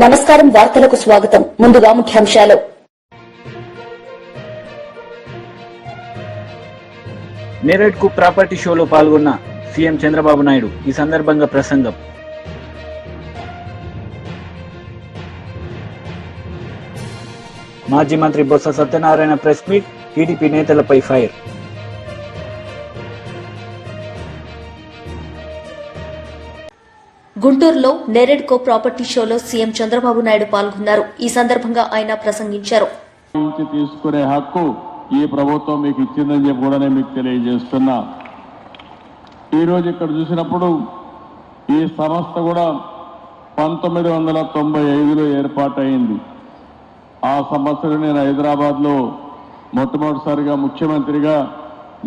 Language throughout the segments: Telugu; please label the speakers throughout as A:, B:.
A: నమస్కారం వార్తలకు స్వాగతం. ముందుగా ముఖ్యాంశాలు.
B: నేరేడ్ కు ప్రాపర్టీ షోలో పాల్గొన్న సీఎం చంద్రబాబు నాయుడు. ఈ సందర్భంగా ప్రసంగం. మాజీ మంత్రి Botsa Satyanarayana press meet. TDP నేతలపై ఫైర్.
A: గుంటూరులో నేరేడ్ కో ప్రాపర్టీ షోలో సీఎం చంద్రబాబు నాయుడు పాల్గొన్నారు. ఈ సందర్భంగా ఆయన ప్రసంగించారు.
C: తీసుకునే హక్కు ఈ ప్రభుత్వం మీకు ఇచ్చిందని చెప్పి కూడా నేను మీకు తెలియజేస్తున్నా. ఈరోజు ఇక్కడ చూసినప్పుడు ఈ సంస్థ కూడా 1995లో ఏర్పాటైంది. ఆ సంవత్సరం నేను హైదరాబాద్లో మొట్టమొదటిసారిగా ముఖ్యమంత్రిగా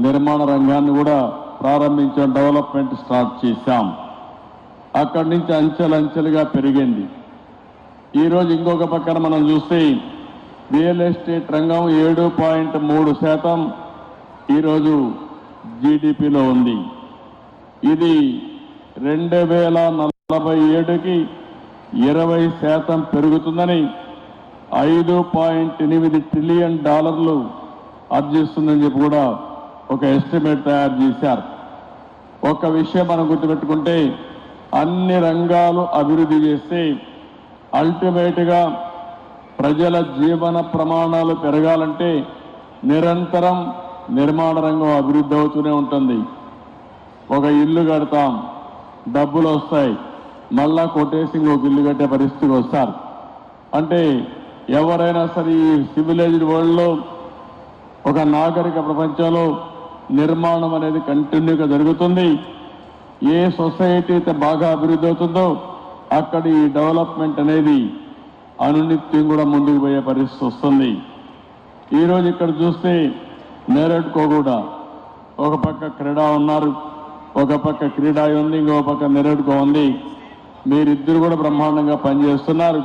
C: నిర్మాణ రంగాన్ని కూడా ప్రారంభించాం, డెవలప్మెంట్ స్టార్ట్ చేశాం. అక్కడి నుంచి అంచెలంచెలుగా పెరిగింది. ఈరోజు ఇంకొక పక్కన మనం చూస్తే రియల్ ఎస్టేట్ రంగం 7.3% ఈరోజు జీడిపిలో ఉంది. ఇది 2047కి 20% పెరుగుతుందని, $5.8 ట్రిలియన్ ఆర్జిస్తుందని చెప్పి కూడా ఒక ఎస్టిమేట్ తయారు చేశారు. ఒక విషయం మనం గుర్తుపెట్టుకుంటే, అన్ని రంగాలు అభివృద్ధి చేస్తే అల్టిమేట్గా ప్రజల జీవన ప్రమాణాలు పెరగాలంటే నిరంతరం నిర్మాణ రంగం అభివృద్ధి అవుతూనే ఉంటుంది. ఒక ఇల్లు కడతాం, డబ్బులు వస్తాయి, మళ్ళా కొట్టేసి ఇంకొక ఇల్లు కట్టే పరిస్థితికి వస్తారు. అంటే ఎవరైనా సరే ఈ సివిలైజ్డ్ వరల్డ్లో, ఒక నాగరిక ప్రపంచంలో నిర్మాణం అనేది కంటిన్యూగా జరుగుతుంది. ఏ సొసైటీ అయితే బాగా అభివృద్ధి అవుతుందో అక్కడ ఈ డెవలప్మెంట్ అనేది అనునిత్యం కూడా ముందుకు పోయే పరిస్థితి వస్తుంది. ఈరోజు ఇక్కడ చూస్తే నేరేడ్కో కూడా ఒక పక్క క్రీడా ఉన్నారు, ఒక పక్క క్రీడా ఉంది, ఇంకొక పక్క నేరేడ్కో ఉంది. మీరిద్దరు కూడా బ్రహ్మాండంగా పనిచేస్తున్నారు.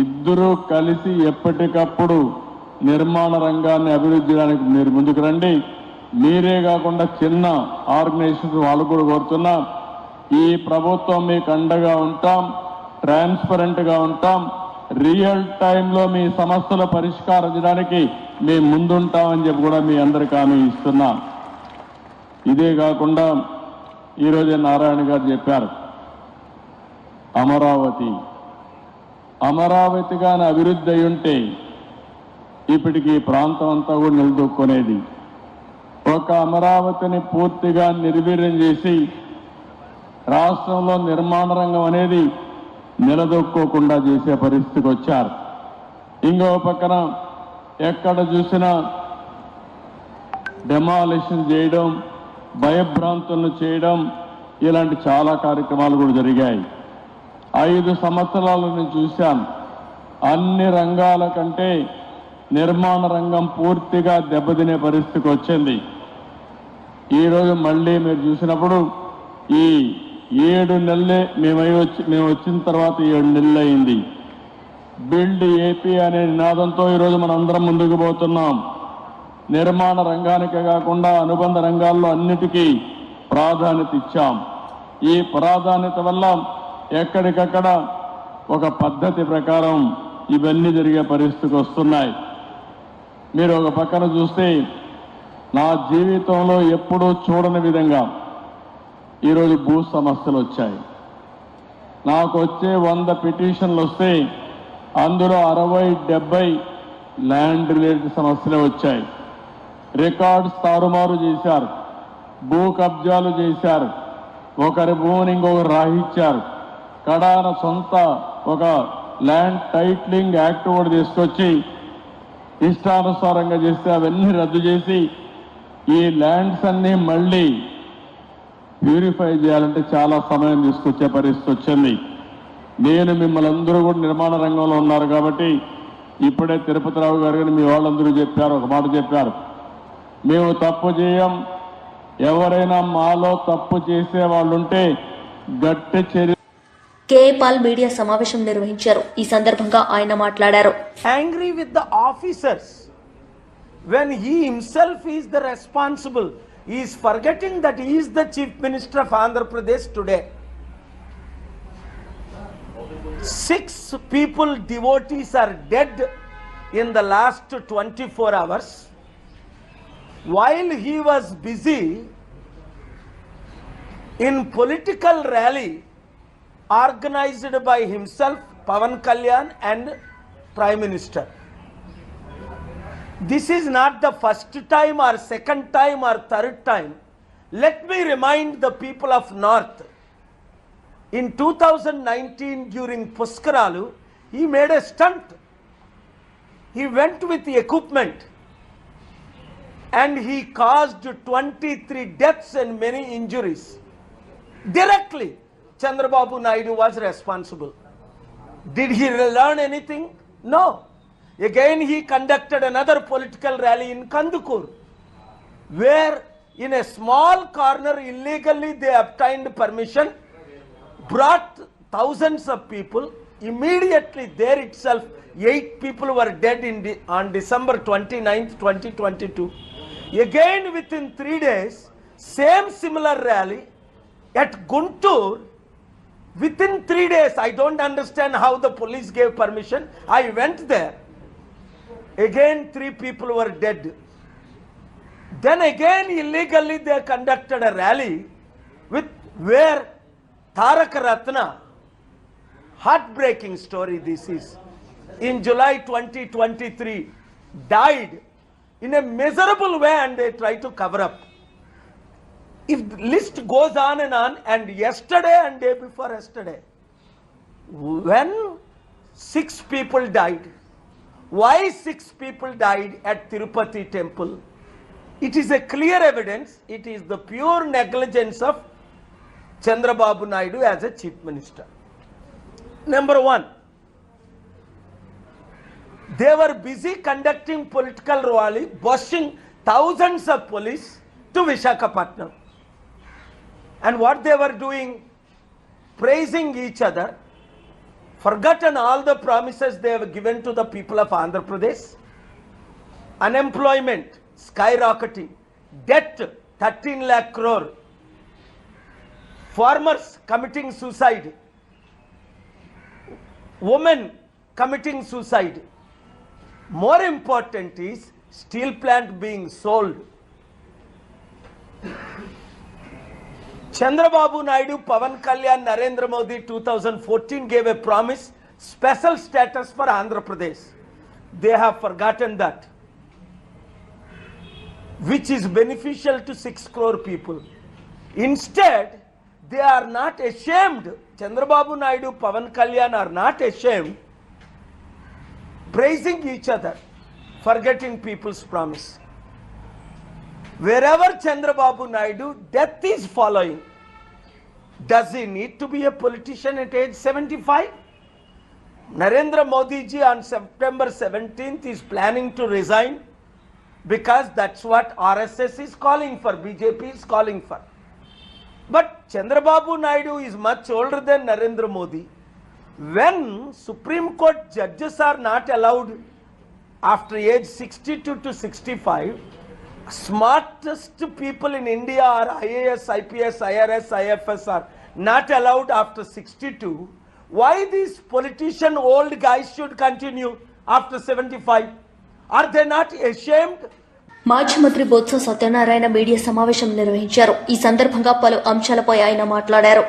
C: ఇద్దరూ కలిసి ఎప్పటికప్పుడు నిర్మాణ రంగాన్ని అభివృద్ధి చేయడానికి మీరు ముందుకు రండి. మీరే కాకుండా చిన్న ఆర్గనైజేషన్స్ వాళ్ళు కూడా కోరుతున్నా, ఈ ప్రభుత్వం మీకు అండగా ఉంటాం, ట్రాన్స్పరెంట్గా ఉంటాం, రియల్ టైంలో మీ సమస్యల పరిష్కారం చేయడానికి మేము ముందుంటామని చెప్పి కూడా మీ అందరికీ హామీ ఇస్తున్నా. ఇదే కాకుండా ఈరోజు నారాయణ గారు చెప్పారు, అమరావతి కానీ అభివృద్ధి అయి ఉంటే ఇప్పటికి ఈ ప్రాంతం అంతా కూడా నిలదొక్కునేది. ఒక అమరావతిని పూర్తిగా నిర్వీర్యం చేసి రాష్ట్రంలో నిర్మాణ రంగం అనేది నిలదొక్కోకుండా చేసే పరిస్థితికి వచ్చారు. ఇంకో పక్కన ఎక్కడ చూసినా డెమాలిషన్ చేయడం, భయభ్రాంతులను చేయడం, ఇలాంటి చాలా కార్యక్రమాలు కూడా జరిగాయి. 5 సంవత్సరాలు నేను చూశాను. అన్ని రంగాల కంటే నిర్మాణ రంగం పూర్తిగా దెబ్బతినే పరిస్థితికి వచ్చింది. ఈరోజు మళ్ళీ మీరు చూసినప్పుడు ఈ 7 నెలలే మేము వచ్చిన తర్వాత 7 నెలలు అయింది. బిల్డ్ ఏపీ అనే నినాదంతో ఈరోజు మనం అందరం ముందుకు పోతున్నాం. నిర్మాణ రంగానికే కాకుండా అనుబంధ రంగాల్లో అన్నిటికీ ప్రాధాన్యత ఇచ్చాం. ఈ ప్రాధాన్యత వల్ల ఎక్కడికక్కడ ఒక పద్ధతి ప్రకారం ఇవన్నీ జరిగే పరిస్థితికి వస్తున్నాయి. మీరు ఒక పక్కన చూస్తే నా జీవితంలో ఎప్పుడూ చూడని విధంగా ఈరోజు భూ సమస్యలు వచ్చాయి. నాకు వచ్చే 100 పిటిషన్లు వస్తే అందులో 60-70 ల్యాండ్ రిలేటెడ్ సమస్యలే వచ్చాయి. రికార్డ్స్ తారుమారు చేశారు, భూ కబ్జాలు చేశారు, ఒకరి భూమిని ఇంకొకరు రాహించారు. కడాన సొంత ఒక ల్యాండ్ టైటిలింగ్ యాక్ట్ కూడా తీసుకొచ్చి ఇష్టానుసారంగా చేస్తే అవన్నీ రద్దు చేసి ఈ ల్యాండ్స్ అన్నీ మళ్ళీ ప్యూరిఫై చేయాలంటే చాలా సమయం తీసుకొచ్చే పరిస్థితి వచ్చింది. నేను మిమ్మల్ని అందరూ కూడా నిర్మాణ రంగంలో ఉన్నారు కాబట్టి ఇప్పుడే తిరుపతిరావు గారు కానీ మీ వాళ్ళందరూ చెప్పారు, ఒక మాట చెప్పారు, మేము తప్పు చేయం, ఎవరైనా మాలో తప్పు చేసే వాళ్ళు ఉంటే గట్టి చర్య.
A: కేఏ పాల్ మీడియా సమావేశం నిర్వహించారు. ఈ సందర్భంగా ఆయన మాట్లాడారు.
D: Angry with the officers when he himself is the responsible. He is forgetting that he is the Chief Minister of Andhra Pradesh today. 6 people, devotees, are dead in the last 24 hours while he was busy in political rally organized by himself, Pavan Kalyan, and Prime Minister. This is not the first time or second time or third time. Let me remind the people of North. In 2019 during Puskaralu, he made a stunt. He went with the equipment and he caused 23 deaths and many injuries. Directly, Chandrababu Naidu was responsible. Did he learn anything? No. Again, he conducted another political rally in Kandukur, where in a small corner illegally they obtained permission, brought thousands of people. Immediately there itself 8 people were dead on December 29th, 2022. Again within 3 days, same similar rally at Guntur. Within 3 days, I don't understand how the police gave permission. I went there. Again 3 people were dead. Then again illegally they conducted a rally where Tarak Ratna, heartbreaking story this is, in July 2023 died in a miserable way and they try to cover up. If the list goes on, and yesterday and day before yesterday, when 6 people died, why 6 people died at Tirupati temple? It is a clear evidence. It is the pure negligence of Chandrababu Naidu as a chief minister. Number 1, they were busy conducting political rally, bussing thousands of police to Visakhapatnam. And what they were doing? Praising each other, forgotten all the promises they have given to the people of Andhra Pradesh. Unemployment skyrocketing, debt 13 lakh crore, farmers committing suicide, women committing suicide. More important is steel plant being sold. Chandrababu Naidu, Pavan Kalyan, Narendra Modi 2014 gave a promise, special status for Andhra Pradesh. They have forgotten that, which is beneficial to 6 crore people. Instead, they are not ashamed. Chandrababu Naidu, Pavan Kalyan are not ashamed, praising each other, forgetting people's promise. Wherever Chandrababu Naidu, death is following. Does he need to be a politician at age 75? Narendra Modi ji on September 17th is planning to resign because that's what RSS is calling for, BJP is calling for. But Chandrababu Naidu is much older than Narendra Modi. When Supreme Court judges are not allowed after age 62 to 65, smartest people in India are IAS, IPS, IRS, IFS are not allowed after 62. Why these politician old guys should continue after 75? Are they not ashamed?
A: మాజీ మంత్రి బొత్స సత్యనారాయణ మీడియా సమావేశం నిర్వహించారు. ఈ సందర్భంగా పలు అంశాలపై ఆయన మాట్లాడారు.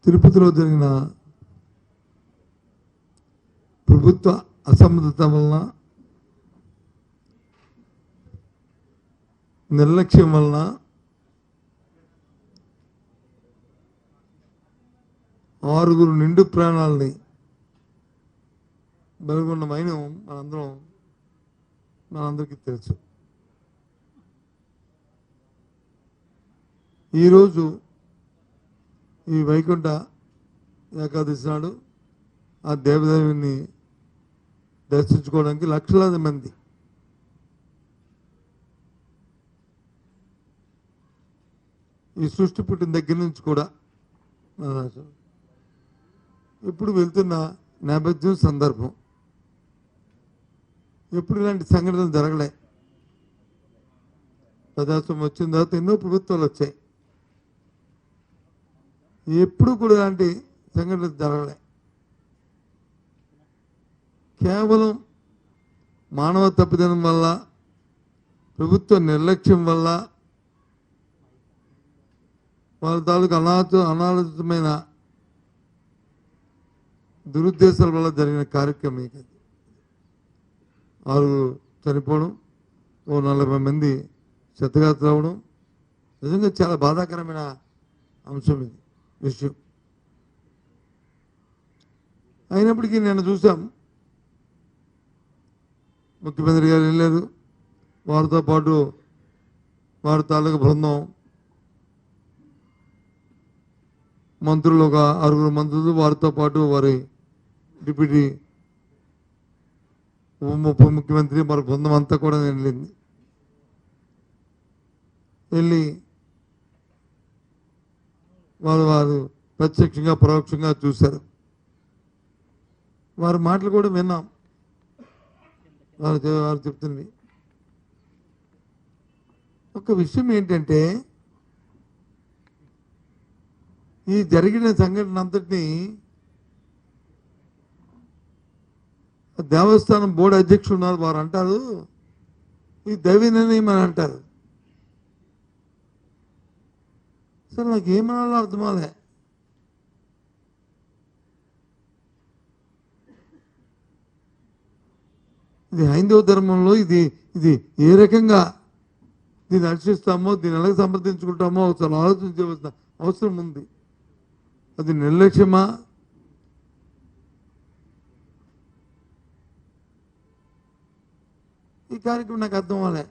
E: తిరుపతిలో జరిగిన ప్రభుత్వ అసమర్థత వలన, నిర్లక్ష్యం వలన ఆరుగురు నిండు ప్రాణాలని బలిగొన్న మైనం మనందరికీ తెలుసు. ఈరోజు ఈ వైకుంఠ ఏకాదశి నాడు ఆ దేవదేవుని దర్శించుకోవడానికి లక్షలాది మంది ఈ సృష్టి పుట్టిన దగ్గర నుంచి కూడా ఇప్పుడు వెళ్తున్న నేపథ్యం, సందర్భం, ఎప్పుడు ఇలాంటి సంఘటనలు జరగలే. ప్రజాస్వామ్యం వచ్చిన తర్వాత ఎన్నో ప్రభుత్వాలు వచ్చాయి. ఎప్పుడు కూడా ఇలాంటి సంఘటనలు జరగలే. కేవలం మానవ తప్పిదనం వల్ల, ప్రభుత్వ నిర్లక్ష్యం వల్ల, వాళ్ళ తాలూకు అనాలోచితమైన దురుద్దేశాల వల్ల జరిగిన కార్యక్రమం ఇది. 6 చనిపోవడం, 40 మంది క్షతగాత్ర అవడం నిజంగా చాలా బాధాకరమైన అంశం ఇది విషయం. అయినప్పటికీ నేను చూసాం, ముఖ్యమంత్రి గారు వెళ్ళారు, వారితో పాటు వారి తాలూకు బృందం, మంత్రులు, ఒక 6 మంత్రులు, వారితో పాటు వారి డిప్యూటీ ఉప ముఖ్యమంత్రి, మరి బృందం అంతా కూడా వెళ్ళి వారు ప్రత్యక్షంగా పరోక్షంగా చూశారు. వారి మాటలు కూడా విన్నాం. వారు చెప్తుంది ఒక విషయం ఏంటంటే, ఈ జరిగిన సంఘటన అంతటినీ దేవస్థానం బోర్డు అధ్యక్షులు ఉన్నారు, వారు అంటారు ఈ దైవ నిర్ణయం అని అంటారు. అసలు నాకు ఏమనాలో అర్థమాలే. ఇది హైందవ ధర్మంలో ఇది ఏ రకంగా దీన్ని హర్షిస్తామో, దీన్ని ఎలా సమర్థించుకుంటామో అసలు ఆలోచించవలసిన అవసరం ఉంది. అది నిర్లక్ష్యమా, ఈ కార్యక్రమం నాకు అర్థం అవ్వలే.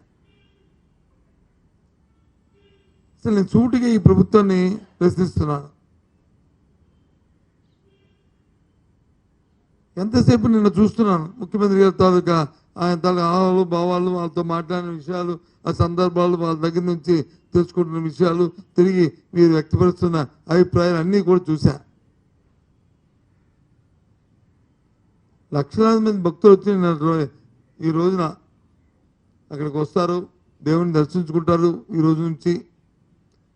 E: అసలు నేను సూటిగా ఈ ప్రభుత్వాన్ని ప్రశ్నిస్తున్నాను. ఎంతసేపు నిన్న చూస్తున్నాను ముఖ్యమంత్రి గారి తాలూకా ఆయన తాలూకా ఆహాలు భావాలు, వాళ్ళతో మాట్లాడిన విషయాలు, ఆ సందర్భాలు, వాళ్ళ దగ్గర నుంచి తెలుసుకుంటున్న విషయాలు, తిరిగి మీరు వ్యక్తపరుస్తున్న అభిప్రాయాలు అన్నీ కూడా చూశా. లక్షలాది మంది భక్తులు వచ్చి ఈ రోజున అక్కడికి వస్తారు, దేవుని దర్శించుకుంటారు. ఈ రోజు నుంచి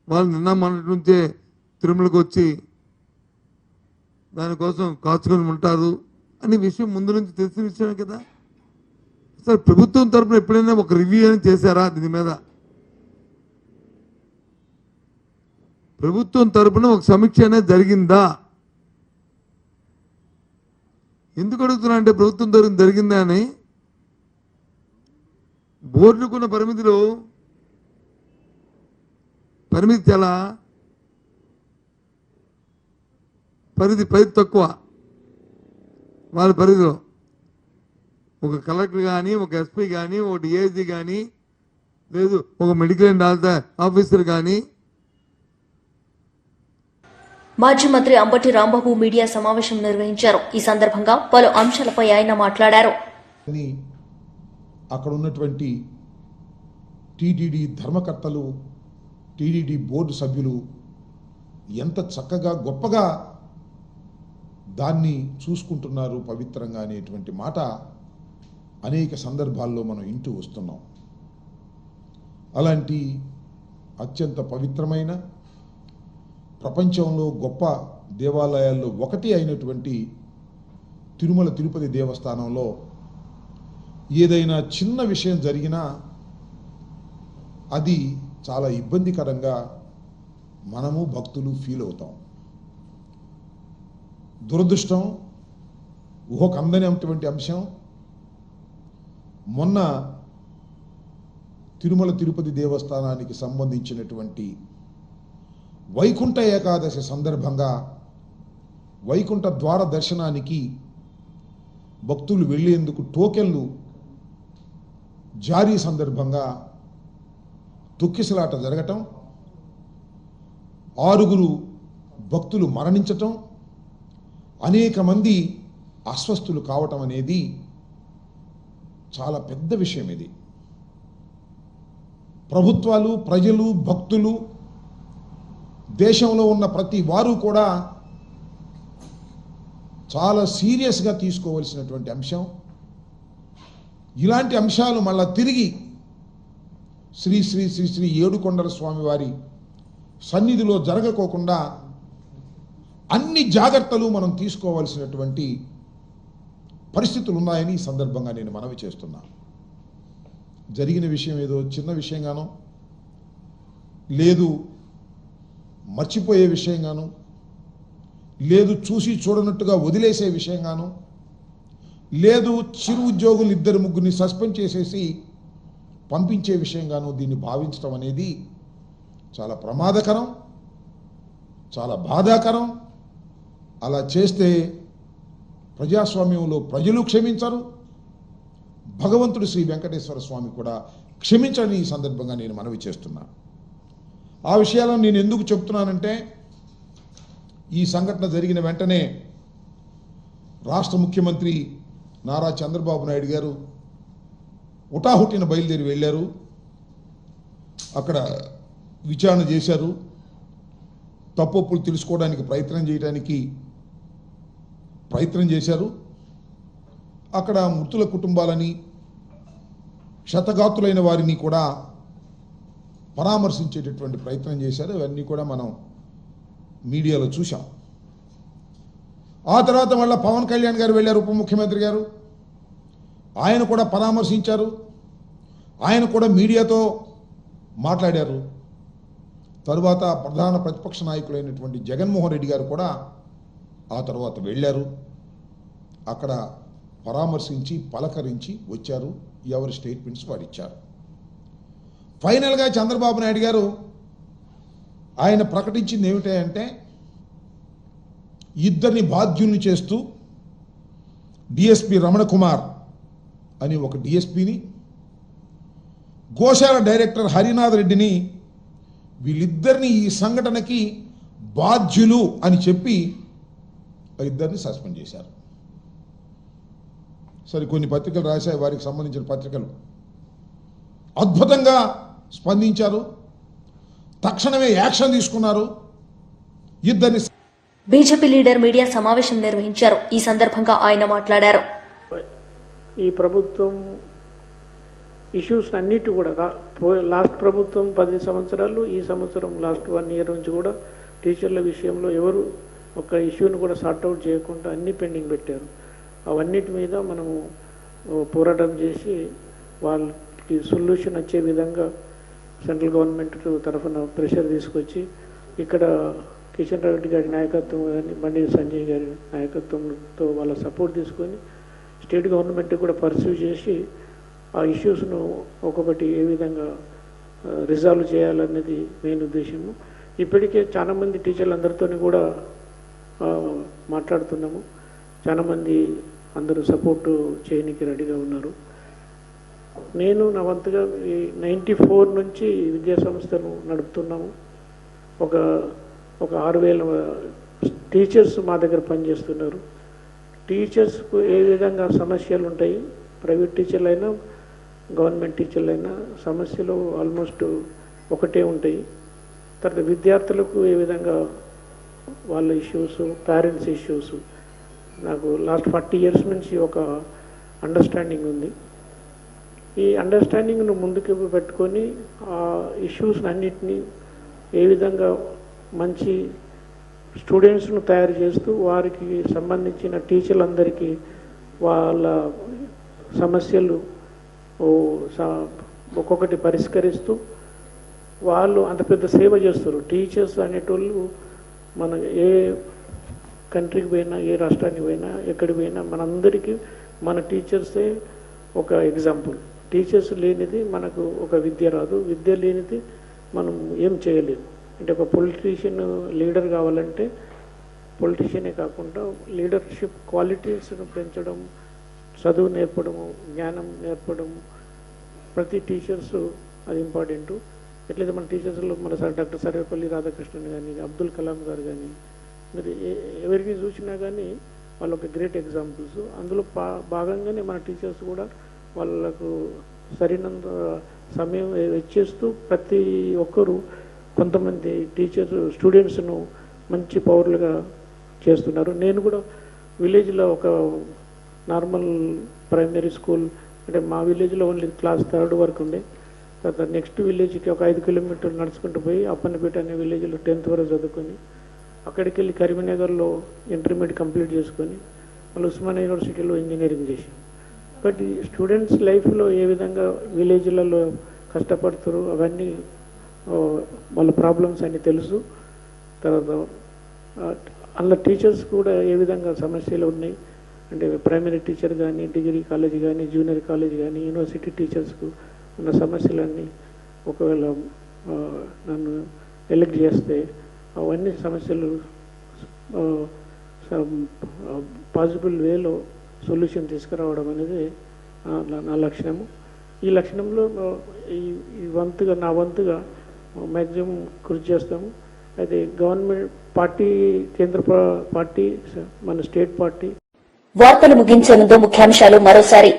E: వాళ్ళు నిన్న మొన్నటి నుంచే తిరుమలకు వచ్చి దానికోసం కాచుకొని ఉంటారు అనే విషయం ముందు నుంచి తెలిసిన విషయమే కదా. అసలు ప్రభుత్వం తరఫున ఎప్పుడైనా ఒక రివ్యూ అని చేశారా దీని మీద? ప్రభుత్వం తరఫున ఒక సమీక్ష అనేది జరిగిందా? ఎందుకు అడుగుతున్నా అంటే, ప్రభుత్వం తరఫున జరిగిందా అని బోర్డుకున్న పరిమితి చాలా పరిధి తక్కువ. వాళ్ళ పరిధిలో ఒక కలెక్టర్ కానీ, ఒక ఎస్పీ కానీ, ఒక డిఐజీ కానీ, లేదు ఒక మెడికల్ అండ్ హెల్త్ ఆఫీసర్ కానీ.
A: మాజీ మంత్రి అంబటి రాంబాబు మీడియా సమావేశం నిర్వహించారు. ఈ సందర్భంగా పలు అంశాలపై ఆయన మాట్లాడారు.
F: అక్కడ ఉన్నటువంటి టీటీడీ ధర్మకర్తలు, టీటీడీ బోర్డు సభ్యులు ఎంత చక్కగా గొప్పగా దాన్ని చూసుకుంటున్నారు పవిత్రంగా అనేటువంటి మాట అనేక సందర్భాల్లో మనం వింటూ వస్తున్నాం. అలాంటి అత్యంత పవిత్రమైన, ప్రపంచంలో గొప్ప దేవాలయాల్లో ఒకటి అయినటువంటి తిరుమల తిరుపతి దేవస్థానంలో ఏదైనా చిన్న విషయం జరిగినా అది చాలా ఇబ్బందికరంగా మనము భక్తులు ఫీల్ అవుతాం. దురదృష్టం, ఊహకు అందనటువంటి అంశం, మొన్న తిరుమల తిరుపతి దేవస్థానానికి సంబంధించినటువంటి వైకుంఠ ఏకాదశి సందర్భంగా వైకుంఠ ద్వార దర్శనానికి భక్తులు వెళ్లేందుకు టోకెన్లు జారీ సందర్భంగా తొక్కిసలాట జరగటం, 6 భక్తులు మరణించటం, అనేక మంది అస్వస్థులు కావటం అనేది చాలా పెద్ద విషయం. ఇది ప్రభుత్వాలు, ప్రజలు, భక్తులు, దేశంలో ఉన్న ప్రతి వారు కూడా చాలా సీరియస్గా తీసుకోవాల్సినటువంటి అంశం. ఇలాంటి అంశాలు మళ్ళా తిరిగి శ్రీ శ్రీ శ్రీ శ్రీ ఏడుకొండల స్వామి వారి సన్నిధిలో జరగకోకుండా అన్ని జాగ్రత్తలు మనం తీసుకోవాల్సినటువంటి పరిస్థితులు ఉన్నాయని ఈ సందర్భంగా నేను మనవి చేస్తున్నా. జరిగిన విషయం ఏదో చిన్న విషయంగానో, లేదు మర్చిపోయే విషయంగానో, లేదు చూసి చూడనట్టుగా వదిలేసే విషయంగానో, లేదు చిరు ఉద్యోగులు 2-3 సస్పెండ్ చేసేసి పంపించే విషయంగానో దీన్ని భావించడం అనేది చాలా ప్రమాదకరం, చాలా బాధాకరం. అలా చేస్తే ప్రజాస్వామ్యంలో ప్రజలు క్షమించరు, భగవంతుడు శ్రీ వెంకటేశ్వర స్వామి కూడా క్షమించని ఈ సందర్భంగా నేను మనవి చేస్తున్నా. ఆ విషయాలను నేను ఎందుకు చెప్తున్నానంటే, ఈ సంఘటన జరిగిన వెంటనే రాష్ట్ర ముఖ్యమంత్రి నారా చంద్రబాబు నాయుడు గారు హుటాహుటిన బయలుదేరి వెళ్ళారు. అక్కడ విచారణ చేశారు, తప్పులు తెలుసుకోవడానికి ప్రయత్నం చేశారు. అక్కడ మృతుల కుటుంబాలని, క్షతగాతులైన వారిని కూడా పరామర్శించేటటువంటి ప్రయత్నం చేశారు. అవన్నీ కూడా మనం మీడియాలో చూసాం. ఆ తర్వాత మళ్ళీ పవన్ కళ్యాణ్ గారు వెళ్ళారు, ఉప ముఖ్యమంత్రి గారు. ఆయన కూడా పరామర్శించారు, ఆయన కూడా మీడియాతో మాట్లాడారు. తరువాత ప్రధాన ప్రతిపక్ష నాయకులైనటువంటి జగన్మోహన్ రెడ్డి గారు కూడా ఆ తర్వాత వెళ్ళారు. అక్కడ పరామర్శించి పలకరించి వచ్చారు. ఎవరి స్టేట్మెంట్స్ వారు ఇచ్చారు. ఫైనల్గా చంద్రబాబు నాయుడు గారు ఆయన ప్రకటించింది ఏమిటంటే, ఇద్దరిని బాధ్యుల్ని చేస్తూ డిఎస్పి రమణ కుమార్ అని ఒక డిఎస్పిని, గోశాల డైరెక్టర్ హరినాథ్ రెడ్డిని, వీళ్ళిద్దరిని ఈ సంఘటనకి బాధ్యులు అని చెప్పి ఇద్దరిని సస్పెండ్ చేశారు. సరే, కొన్ని పత్రికలు రాశాయి, వారికి సంబంధించిన పత్రికలు అద్భుతంగా స్పందించారు, తక్షణమే యాక్షన్ తీసుకున్నారు. ఇద్దరిని
A: బీజేపీ లీడర్ మీడియా సమావేశం నిర్వహించారు. ఈ సందర్భంగా ఆయన మాట్లాడారు.
G: ఈ ప్రభుత్వం ఇష్యూస్ అన్నిటి కూడా లాస్ట్ ప్రభుత్వం 10 సంవత్సరాలు, ఈ సంవత్సరం లాస్ట్ 1 year నుంచి కూడా టీచర్ల విషయంలో ఎవరు ఒక ఇష్యూని కూడా సార్ట్అవుట్ చేయకుండా అన్ని పెండింగ్ పెట్టారు. అవన్నిటి మీద మనము పోరాటం చేసి వాళ్ళకి సొల్యూషన్ వచ్చే విధంగా సెంట్రల్ గవర్నమెంట్ తరఫున ప్రెషర్ తీసుకొచ్చి ఇక్కడ కిషన్ రెడ్డి గారి నాయకత్వం కానీ, బండి సంజయ్ గారి నాయకత్వంతో వాళ్ళ సపోర్ట్ తీసుకొని స్టేట్ గవర్నమెంట్ కూడా పర్సీవ్ చేసి ఆ ఇష్యూస్ను ఒక్కొక్కటి ఏ విధంగా రిజాల్వ్ చేయాలన్నది మెయిన్ ఉద్దేశము. ఇప్పటికే చాలామంది టీచర్లందరితో కూడా మాట్లాడుతున్నాము. చాలామంది అందరూ సపోర్టు చేయడానికి రెడీగా ఉన్నారు. నేను నా వంతుగా 94 నుంచి విద్యా సంస్థను నడుపుతున్నాము. ఒక 6,000 టీచర్స్ మా దగ్గర పనిచేస్తున్నారు. టీచర్స్కు ఏ విధంగా సమస్యలు ఉంటాయి, ప్రైవేట్ టీచర్లు అయినా గవర్నమెంట్ టీచర్లు అయినా సమస్యలు ఆల్మోస్ట్ ఒకటే ఉంటాయి. తర్వాత విద్యార్థులకు ఏ విధంగా వాళ్ళ ఇష్యూస్, పేరెంట్స్ ఇష్యూస్, నాకు లాస్ట్ 40 years నుంచి ఒక అండర్స్టాండింగ్ ఉంది. ఈ అండర్స్టాండింగ్ను ముందుకు పెట్టుకొని ఆ ఇష్యూస్ అన్నిటినీ ఏ విధంగా మంచి స్టూడెంట్స్ను తయారు చేస్తూ వారికి సంబంధించిన టీచర్లందరికీ వాళ్ళ సమస్యలు ఒక్కొక్కటి పరిష్కరిస్తూ వాళ్ళు అంత పెద్ద సేవ చేస్తారు. టీచర్స్ అనేటోళ్ళు మన ఏ కంట్రీకి పోయినా, ఏ రాష్ట్రానికి పోయినా, ఎక్కడికి పోయినా మనందరికీ మన టీచర్సే ఒక ఎగ్జాంపుల్. టీచర్స్ లేనిది మనకు ఒక విద్య రాదు, విద్య లేనిది మనం ఏం చేయలేము. అంటే ఒక పొలిటీషియన్ లీడర్ కావాలంటే పొలిటీషియనే కాకుండా లీడర్షిప్ క్వాలిటీస్ను పెంచడం, చదువు నేర్పడము, జ్ఞానం నేర్పడము, ప్రతి టీచర్స్ అది ఇంపార్టెంటు. ఎట్లయితే మన టీచర్స్లో మన డాక్టర్ సర్వేపల్లి రాధాకృష్ణన్ కానీ, అబ్దుల్ కలాం గారు కానీ, మీరు ఎవరికి చూసినా కానీ వాళ్ళు ఒక గ్రేట్ ఎగ్జాంపుల్స్. అందులో భాగంగానే మన టీచర్స్ కూడా వాళ్ళకు సరైనంత సమయం వెచ్చేస్తూ ప్రతి ఒక్కరూ కొంతమంది టీచర్స్ స్టూడెంట్స్ను మంచి పౌరులుగా చేస్తున్నారు. నేను కూడా విలేజ్లో ఒక నార్మల్ ప్రైమరీ స్కూల్, అంటే మా విలేజ్లో ఓన్లీ క్లాస్ 3rd వరకు ఉండే. తర్వాత నెక్స్ట్ విలేజ్కి ఒక 5 kilometers నడుచుకుంటూ పోయి అప్పన్నపేట అనే విలేజ్లో 10th వరకు చదువుకొని అక్కడికి వెళ్ళి కరీంనగర్లో ఇంటర్మీడియట్ కంప్లీట్ చేసుకొని మళ్ళీ ఉస్మానియా యూనివర్సిటీలో ఇంజనీరింగ్ చేశాం. బట్ ఈ స్టూడెంట్స్ లైఫ్లో ఏ విధంగా విలేజ్లలో కష్టపడతారు అవన్నీ వాళ్ళ ప్రాబ్లమ్స్ అన్నీ తెలుసు. తర్వాత అందులో టీచర్స్ కూడా ఏ విధంగా సమస్యలు ఉన్నాయి అంటే ప్రైమరీ టీచర్ కానీ, డిగ్రీ కాలేజ్ కానీ, జూనియర్ కాలేజ్ కానీ, యూనివర్సిటీ టీచర్స్కు ఉన్న సమస్యలన్నీ ఒకవేళ నన్ను ఎలెక్ట్ చేస్తే అవన్నీ సమస్యలు పాసిబుల్ వేలో సొల్యూషన్ తీసుకురావడం అనేది నా లక్ష్యము. ఈ లక్ష్యంలో నా వంతుగా మ్యాక్సిమం కృషి చేస్తాము. అయితే గవర్నమెంట్ పార్టీ, కేంద్ర పార్టీ, మన స్టేట్ పార్టీ.
A: వార్తలు ముగించే ముందు ముఖ్యాంశాలు మరోసారి.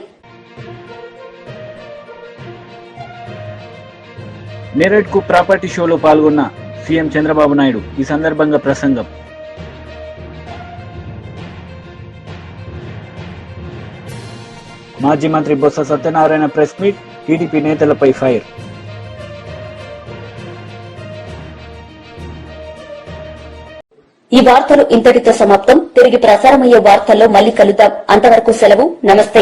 B: నేరేడ్కు ప్రాపర్టీ షోలో పాల్గొన్న సీఎం చంద్రబాబు నాయుడు. ఈ సందర్భంగా ప్రసంగం. మాజీ మంత్రి Botsa Satyanarayana press meet. TDP నేతలపై ఫైర్.
A: ఈ వార్తలు ఇంతటితో సమాప్తం. తిరిగి ప్రసారమయ్యే వార్తల్లో మళ్ళీ కలుద్దాం. అంతవరకు సెలవు. నమస్తే.